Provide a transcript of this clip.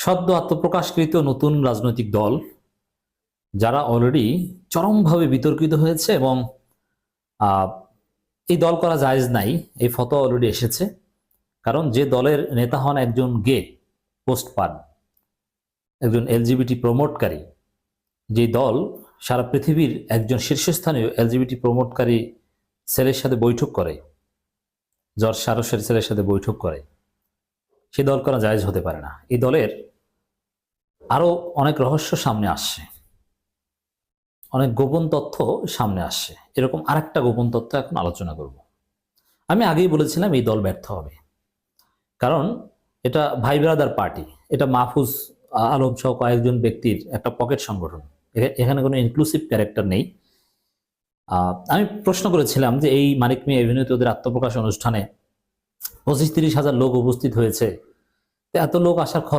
সদ্য আত্মপ্রকাশকৃত নতুন রাজনৈতিক দল যারা অলরেডি চরমভাবে বিতর্কিত হয়েছে এবং আহ, এই দল করা জায়েজ নাই, এই ফতোয়া অলরেডি এসেছে। কারণ যে দলের নেতা হন একজন গে পোস্ট পান, একজন এলজিবিটি প্রমোটকারী, যে দল সারা পৃথিবীর একজন শীর্ষস্থানীয় এলজিবিটি প্রমোটকারী ছেলের সাথে বৈঠক করে, জর্জ সারসের ছেলের সাথে বৈঠক করে, সে দল করা জায়েজ হতে পারে না। এই দলের আরো অনেক রহস্য সামনে আসছে, অনেক গোপন তথ্য সামনে আসছে। এরকম আরেকটা গোপন তথ্য এখন আলোচনা করব। আমি আগেই বলেছিলাম এই দল ব্যর্থ হবে, কারণ এটা ভাই ব্রাদার পার্টি, এটা মাহফুজ আলম সহ কয়েকজন ব্যক্তির একটা পকেট সংগঠন। এখানে কোনো ইনক্লুসিভ ক্যারেক্টার নেই। আমি প্রশ্ন করেছিলাম যে এই মানিক মিয়া এভিনিউতে ওদের আত্মপ্রকাশ অনুষ্ঠানে 25-30 হাজার লোক উপস্থিত হয়েছে, এত লোক আসার